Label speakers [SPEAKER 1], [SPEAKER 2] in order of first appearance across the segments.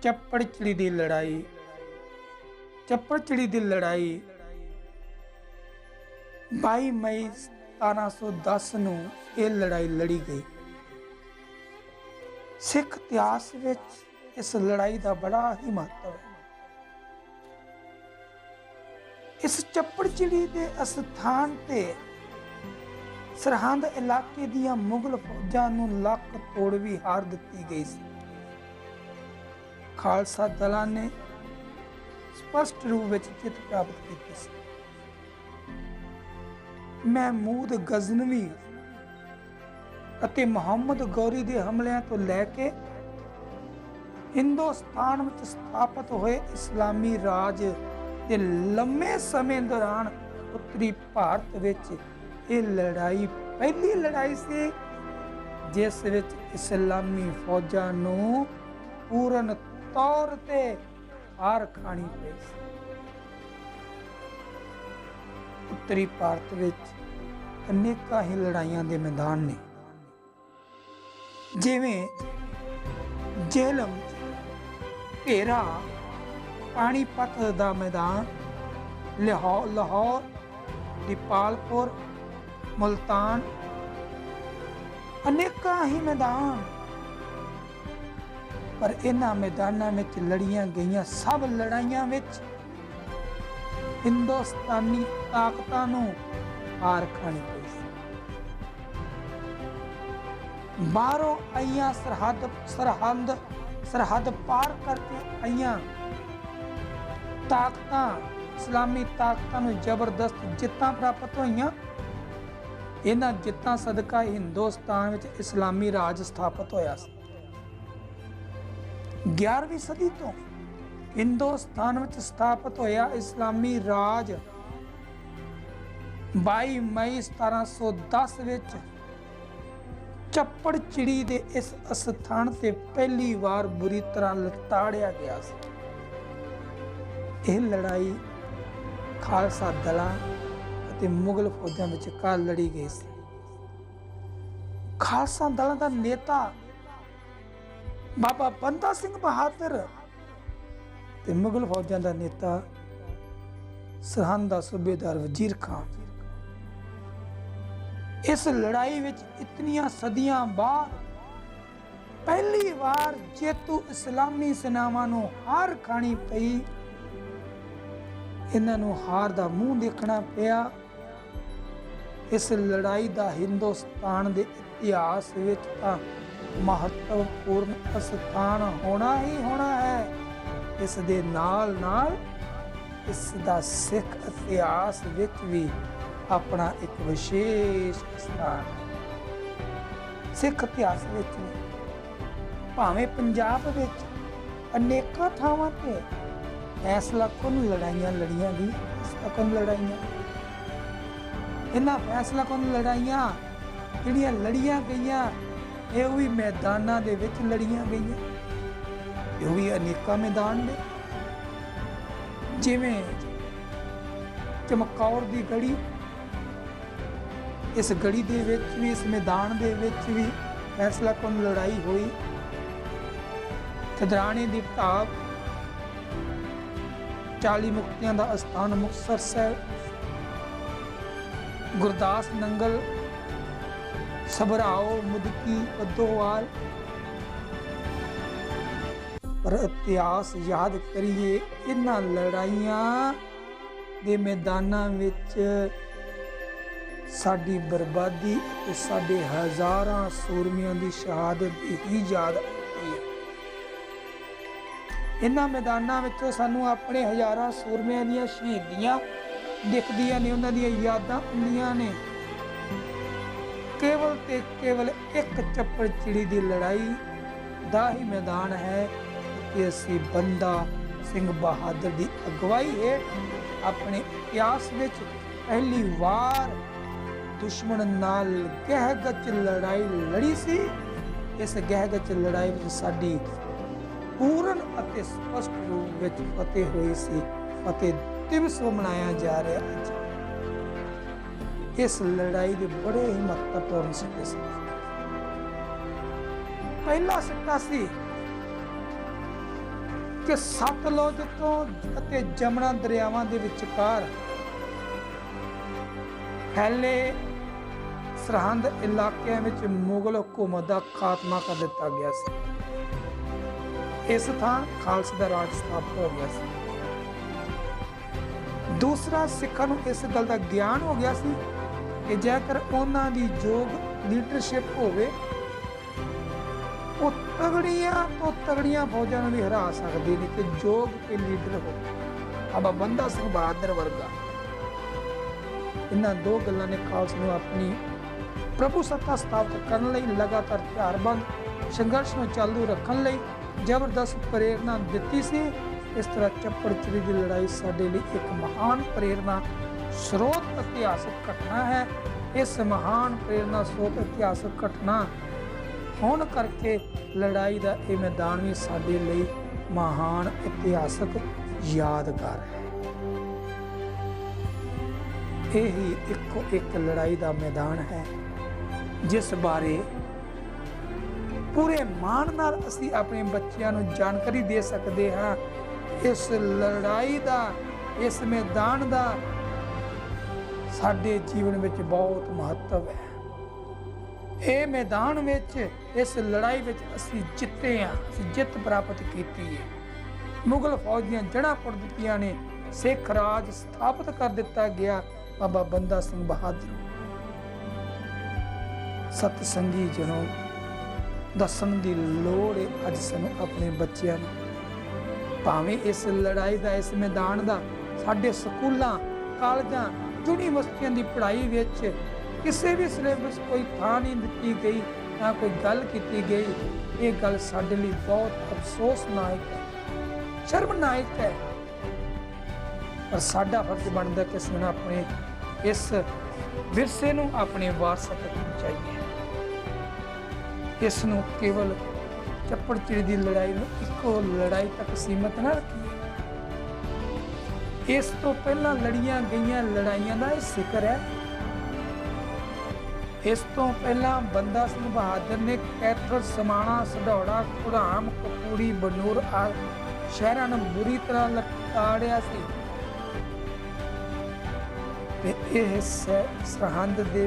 [SPEAKER 1] ਚੱਪੜਚਿੜੀ ਦੀ ਲੜਾਈ। ਚੱਪੜਚਿੜੀ ਦੀ ਲੜਾਈ 22 ਮਈ 1710 ਨੂੰ ਇਹ ਲੜਾਈ ਲੜੀ ਗਈ। ਸਿੱਖ ਇਤਿਹਾਸ ਵਿੱਚ ਇਸ ਲੜਾਈ ਦਾ ਬੜਾ ਹੀ ਮਹੱਤਵ ਹੈ। ਇਸ ਚੱਪੜਚਿੜੀ ਦੇ ਅਸਥਾਨ ਤੇ ਸਰਹੰਦ ਇਲਾਕੇ ਦੀਆਂ ਮੁਗਲ ਫੌਜਾਂ ਨੂੰ ਲੱਕ ਤੋੜ ਵੀ ਹਾਰ ਦਿੱਤੀ ਗਈ ਸੀ। ਖਾਲਸਾ ਦਲਾਂ ਨੇ ਸਪਸ਼ਟ ਰੂਪ ਵਿੱਚ ਜਿੱਤ ਪ੍ਰਾਪਤ ਕੀਤੀ ਸੀ। ਮਹਿਮੂਦ ਗਜ਼ਨਵੀ ਅਤੇ ਮੁਹੰਮਦ ਗੌਰੀ ਦੇ ਹਮਲਿਆਂ ਤੋਂ ਲੈ ਕੇ ਹਿੰਦੁਸਤਾਨ ਵਿੱਚ ਸਥਾਪਿਤ ਹੋਏ ਇਸਲਾਮੀ ਰਾਜ ਦੇ ਲੰਮੇ ਸਮੇਂ ਦੌਰਾਨ ਉੱਤਰੀ ਭਾਰਤ ਵਿੱਚ ਇਹ ਲੜਾਈ ਪਹਿਲੀ ਲੜਾਈ ਸੀ ਜਿਸ ਵਿੱਚ ਇਸਲਾਮੀ ਫੌਜਾਂ ਨੂੰ ਪੂਰਨ ਤੌਰ ਤੇ ਹਾਰ ਖਾਣੀ ਪਈ ਸੀ। ਉੱਤਰੀ ਭਾਰਤ ਵਿੱਚ ਅਨੇਕਾਂ ਹੀ ਲੜਾਈਆਂ ਦੇ ਮੈਦਾਨ ਨੇ, ਜਿਵੇਂ ਜੇਹਲਮ, ਭੇਰਾ, ਪਾਣੀਪਤ ਦਾ ਮੈਦਾਨ, ਲਾਹੌਰ, ਦੀਪਾਲਪੁਰ, ਮੁਲਤਾਨ, ਅਨੇਕਾਂ ਹੀ ਮੈਦਾਨ। ਪਰ ਇਹਨਾਂ ਮੈਦਾਨਾਂ ਵਿੱਚ ਲੜੀਆਂ ਗਈਆਂ ਸਭ ਲੜਾਈਆਂ ਵਿੱਚ ਹਿੰਦੁਸਤਾਨੀ ਤਾਕਤਾਂ ਨੂੰ ਹਾਰ ਖਾਣੀ ਪਈ ਸੀ। ਬਾਹਰੋਂ ਆਈਆਂ ਸਰਹੱਦ ਪਾਰ ਕਰਕੇ ਆਈਆਂ ਤਾਕਤਾਂ, ਇਸਲਾਮੀ ਤਾਕਤਾਂ ਨੂੰ ਜ਼ਬਰਦਸਤ ਜਿੱਤਾਂ ਪ੍ਰਾਪਤ ਹੋਈਆਂ। ਇਹਨਾਂ ਜਿੱਤਾਂ ਸਦਕਾ ਹਿੰਦੁਸਤਾਨ ਵਿੱਚ ਇਸਲਾਮੀ ਰਾਜ ਸਥਾਪਿਤ ਹੋਇਆ ਸੀ। 11ਵੀਂ ਸਦੀ ਤੋਂ ਹਿੰਦੁਸਤਾਨ ਵਿੱਚ ਸਥਾਪਿਤ ਹੋਇਆ ਇਸਲਾਮੀ ਰਾਜ 22 ਮਈ 1710 ਵਿੱਚ ਚੱਪੜਚਿੜੀ ਦੇ ਇਸ ਅਸਥਾਨ ਤੇ ਪਹਿਲੀ ਵਾਰ ਬੁਰੀ ਤਰ੍ਹਾਂ ਲਤਾੜਿਆ ਗਿਆ ਸੀ। ਇਹ ਲੜਾਈ ਖਾਲਸਾ ਦਲਾਂ ਅਤੇ ਮੁਗਲ ਫੌਜਾਂ ਵਿਚਕਾਰ ਲੜੀ ਗਈ ਸੀ। ਖਾਲਸਾ ਦਲਾਂ ਦਾ ਨੇਤਾ ਬਾਬਾ ਬੰਦਾ ਸਿੰਘ ਬਹਾਦਰ ਤੇ ਮੁਗਲ ਫੌਜਾਂ ਦਾ ਨੇਤਾ ਸਰਹੰਦ ਦਾ ਸੂਬੇਦਾਰ ਵਜ਼ੀਰ ਖਾਨ। ਇਸ ਲੜਾਈ ਵਿੱਚ ਇਤਨੀਆਂ ਸਦੀਆਂ ਬਾਅਦ ਪਹਿਲੀ ਵਾਰ ਜੇਤੂ ਇਸਲਾਮੀ ਸੈਨਾਵਾਂ ਨੂੰ ਹਾਰ ਖਾਣੀ ਪਈ। ਇਹਨਾਂ ਨੂੰ ਹਾਰ ਦਾ ਮੂੰਹ ਦੇਖਣਾ ਪਿਆ। ਇਸ ਲੜਾਈ ਦਾ ਹਿੰਦੁਸਤਾਨ ਦੇ ਇਤਿਹਾਸ ਵਿੱਚ ਤਾਂ ਮਹੱਤਵਪੂਰਨ ਸਥਾਨ ਹੋਣਾ ਹੀ ਹੋਣਾ ਹੈ। ਇਸ ਦੇ ਨਾਲ ਨਾਲ ਇਸ ਦਾ ਸਿੱਖ ਇਤਿਹਾਸ ਵਿੱਚ ਵੀ ਆਪਣਾ ਇੱਕ ਵਿਸ਼ੇਸ਼ ਸਥਾਨ। ਸਿੱਖ ਇਤਿਹਾਸ ਵਿੱਚ ਭਾਵੇਂ ਪੰਜਾਬ ਵਿੱਚ ਅਨੇਕਾਂ ਥਾਵਾਂ ਤੇ ਫੈਸਲਾਕੁਨ ਲੜਾਈਆਂ ਲੜੀਆਂ ਗਈਆਂ। ਇਹਨਾਂ ਫੈਸਲਾਕੁਨ ਲੜਾਈਆਂ ਜਿਹੜੀਆਂ ਲੜੀਆਂ ਗਈਆਂ ਇਹ ਵੀ ਮੈਦਾਨਾਂ ਦੇ ਵਿੱਚ ਲੜੀਆਂ ਗਈਆਂ। ਇਹ ਵੀ ਅਨੇਕਾਂ ਮੈਦਾਨ ਨੇ, ਜਿਵੇਂ ਚਮਕੌਰ ਦੀ ਗੜੀ। ਇਸ ਗੜੀ ਦੇ ਵਿੱਚ ਵੀ, ਇਸ ਮੈਦਾਨ ਦੇ ਵਿੱਚ ਵੀ ਫੈਸਲਾਕੁਨ ਲੜਾਈ ਹੋਈ। ਖਿਦਰਾਣੇ ਦੀ ਢਾਬ, 40 ਮੁਕਤਿਆਂ ਦਾ ਅਸਥਾਨ ਮੁਕਤਸਰ ਸਾਹਿਬ, ਗੁਰਦਾਸ ਨੰਗਲ, ਸਭਰਾਓ, ਮੁਦਕੀ, ਬੱਦੋਵਾਲ। ਪਰ ਇਤਿਹਾਸ ਯਾਦ ਕਰੀਏ, ਇਹਨਾਂ ਲੜਾਈਆਂ ਦੇ ਮੈਦਾਨਾਂ ਵਿੱਚ ਸਾਡੀ ਬਰਬਾਦੀ ਅਤੇ ਸਾਡੇ ਹਜ਼ਾਰਾਂ ਸੂਰਮਿਆਂ ਦੀ ਸ਼ਹਾਦਤ ਹੀ ਯਾਦ ਆਉਂਦੀ ਹੈ। ਇਹਨਾਂ ਮੈਦਾਨਾਂ ਵਿੱਚੋਂ ਸਾਨੂੰ ਆਪਣੇ ਹਜ਼ਾਰਾਂ ਸੂਰਮਿਆਂ ਦੀਆਂ ਸ਼ਹੀਦੀਆਂ ਦਿਖਦੀਆਂ ਨੇ, ਉਹਨਾਂ ਦੀਆਂ ਯਾਦਾਂ ਹੁੰਦੀਆਂ ਨੇ। ਕੇਵਲ ਤੇ ਕੇਵਲ ਇੱਕ ਚੱਪੜਚਿੜੀ ਦੀ ਲੜਾਈ ਦਾ ਹੀ ਮੈਦਾਨ ਹੈ ਕਿ ਅਸੀਂ ਬੰਦਾ ਸਿੰਘ ਬਹਾਦਰ ਦੀ ਅਗਵਾਈ ਹੇਠ ਆਪਣੇ ਇਤਿਹਾਸ ਵਿੱਚ ਪਹਿਲੀ ਵਾਰ ਦੁਸ਼ਮਣ ਨਾਲ ਗਹਿਗੱਚ ਲੜਾਈ ਲੜੀ ਸੀ। ਇਸ ਗਹਿਗੱਚ ਲੜਾਈ ਵਿੱਚ ਸਾਡੀ ਪੂਰਨ ਅਤੇ ਸਪਸ਼ਟ ਰੂਪ ਵਿੱਚ ਫਤਿਹ ਹੋਈ ਸੀ। ਫਤਿਹ ਦਿਵਸ ਮਨਾਇਆ ਜਾ ਰਿਹਾ ਅੱਜ। ਇਸ ਲੜਾਈ ਦੇ ਬੜੇ ਹੀ ਮਹੱਤਵਪੂਰਨ ਸਿੱਟੇ ਸਨ। ਪਹਿਲਾ ਸਿੱਟਾ ਸੀ कि सतलुज तो ਅਤੇ जमुना दरियावां ਦੇ ਵਿਚਕਾਰ फैले सरहद इलाकों में मुगल हुकूमत का खात्मा कर दिता गया सी। इस थां खालसा दा राज स्थापित हो गया सी। दूसरा, सिखां नूं इस गल का ज्ञान हो गया सी कि जेकर उन्हां दी योग लीडरशिप होवे वो तगड़ियां तो तगड़ियां फौजां नूं भी हरा सकदी नहीं कि योग के लीडर हो बाबा बंदा सिंह बहादुर वर्गा। इन्हां दो गल्लां ने खालसा नूं अपनी प्रभु सत्ता स्थापित करने लई लगातार हथियारबंद संघर्ष में चालू रखने लई जबरदस्त प्रेरणा दी सी। इस तरह चप्पड़चिड़ी की लड़ाई साडे लई एक महान प्रेरणा स्रोत इतिहासक घटना है। इस महान प्रेरणा स्रोत इतिहासक घटना होने करके लड़ाई का यह मैदान भी साडे लई महान इतिहासक यादगार है। यही इको एक लड़ाई का मैदान है जिस बारे पूरे मान नाल असी अपने बच्चों को जानकारी दे सकते हाँ। इस लड़ाई का इस मैदान का साडे जीवन में बहुत महत्व है। ये मैदान में इस लड़ाई में असी जिते हाँ, असी जित प्राप्त की है। मुगल फौज दी जड़ा पुट दित्तियां ने, सिख राज स्थापित कर दिता गया। बाबा बंदा सिंह बहादुर सतसंगी जनों दसन की लोड़ है अज सानू अपने बच्चों भावें इस लड़ाई का इस मैदान का साडे स्कूलों कॉलेजां यूनिवर्सिटियों की पढ़ाई विच किसी भी सिलेबस कोई थां नहीं दी गई ना कोई गल की गई। ये गल साडे लई बहुत अफसोसनाक है, शर्मनाक है। पर साडा फर्ज बनता कि असीं अपने इस विरसे नूं अपने वारसा तक पहुंचाइए। इस नूं केवल चप्पड़चिड़ी की लड़ाई नूं इको लड़ाई तक सीमित न रखिए। इस तो पहला लड़ियां गई लड़ाइयां का जिक्र है। इस तो पहला बंदा सिंह बहादुर ने कैथल, समाणा, सढौड़ा, घुड़ाम, कपूरी, बनूर आदि शहरां नूं बुरी तरह लताड़िया सी। सरहद दे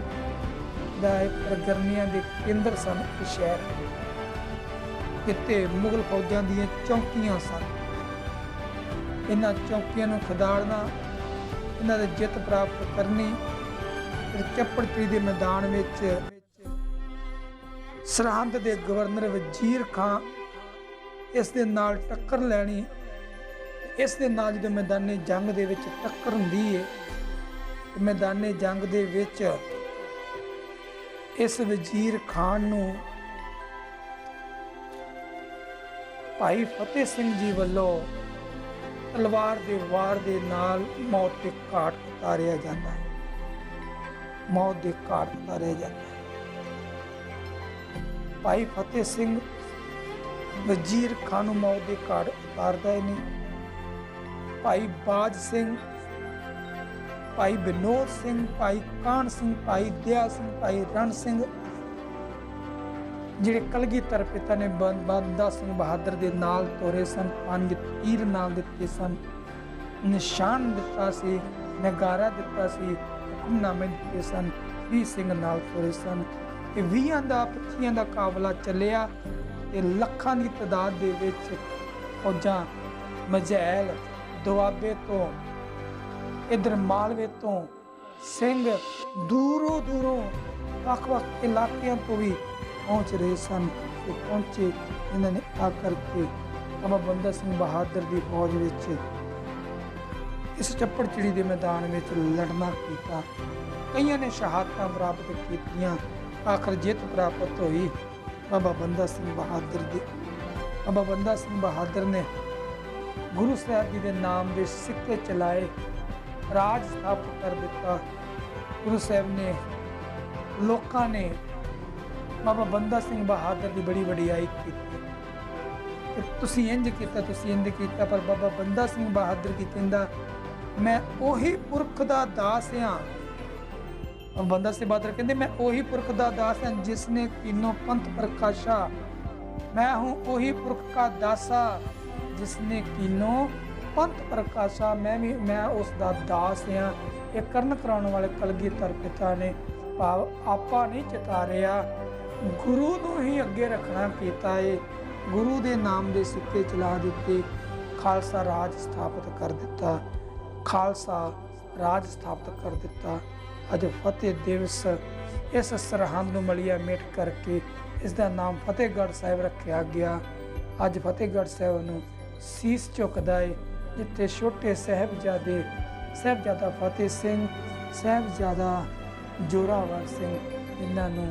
[SPEAKER 1] सरगर्मियां दे केंद्र सन शहर किते मुगल फौजां दी चौकियां सन। इन्हां चौकियां नूं खदाड़ना, इन्हां दे जित प्राप्त करनी, फिर चप्पड़चिड़ी दे मैदान विच सरहद दे गवर्नर वजीर खां इस दे नाल टक्कर लैनी। इस दे नाल जो मैदानी जंग दे विच टक्कर हुंदी है, मैदानी जंग दे विच इस वजीर खान नूं भाई फतेह सिंह जी वालों तलवार दे वार दे नाल मौत के घाट उतारिया जाता है। मौत के घाट उतारिया जाता है। भाई फतेह सिंह वजीर खान नूं मौत के घाट उतारदा ही नहीं। भाई बाज सिंह, भाई विनोद सिंह, भाई कान सिंह, भाई दया सिंह, भाई रण सिंह जिहड़े कलगीधर पिता ने बंदा सिंह बहादुर के नाल तोरे सन, 5 तीर नाल दिते सन, निशान दिता सी, नगारा दिता सी, हुक्मनामे दिते सन, 20 सिंह नाल तोरे सन। 20 का 25 का काफला चलिया ते लखां की तादाद दे विच फौजां मझैल दुआबे तो इधर मालवे तो सिंह दूरों दूरों वख-वख इलाकों तो भी पहुँच रहे सन। तो पहुँचे इन्होंने आकर के बाबा बंदा सिंह बहादुर की फौज विच इस चप्पड़चिड़ी के मैदान में लड़ना किया। कईयां ने शहादतां प्राप्त कीतियां, आखिर जित प्राप्त हुई बाबा बंदा सिंह बहादुर की। बाबा बंदा सिंह बहादुर ने गुरु साहब जी के नाम के सिक्के चलाए, राज स्थापित कर दिता। गुरु साहब ने लोगों ने बाबा बंदा सिंह बहादुर की बड़ी वडियाई की। तुसीं इंज कीता, तुसीं इंज कीता, पर बाबा बंदा सिंह बहादुर की कहंदा मैं ओही पुरख दा दास हां। बंदा सिंह बहादुर कहंदे मैं ओही पुरख दा दास हां जिसने तीनों पंथ प्रकाशा। मैं हूं ओही पुरख का दासा जिसने कीनो पंथ प्रकाशा मैं उस दा दास हाँ। ये करण कराने वाले कलगीधर पिता ने भाव आपा नहीं चिता रहा, गुरु नूं ही अगे रखना कीता है। गुरु दे नाम दे सिक्के चला दिते, खालसा राज स्थापित कर दिता, खालसा राज स्थापित कर दिता। अज फतेह दिवस इस सरहंद नूं मलिया मेट करके इसका नाम फतेहगढ़ साहिब रखा गया। अज फतेहगढ़ साहिब नूं सीस झुकदा है, जिथे छोटे साहिबजादा फतेह सिंह, साहिबजादा जोरावर सिंह इन्हों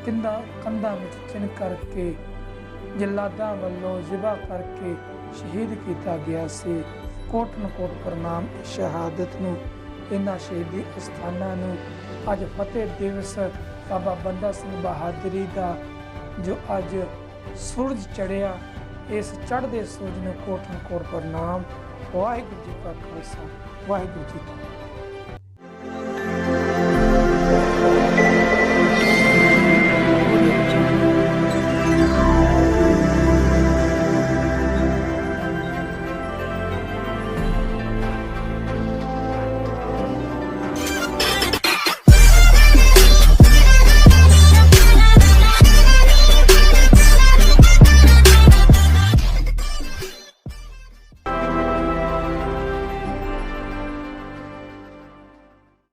[SPEAKER 1] कंधा में चिन करके जलादा वालों जिबा करके शहीद किया गया से। कोटन कोट प्रणाम शहादत नूं, इन्हां शहीदी अस्थानां नूं अज फतेह दिवस बाबा बंदा सिंह बहादुरी का जो अज सूरज चढ़िया, इस चढ़ते सूरज नूं कोटन कोट प्रणाम। वाहिगुरू जी का खालसा, वाहिगुरू जी की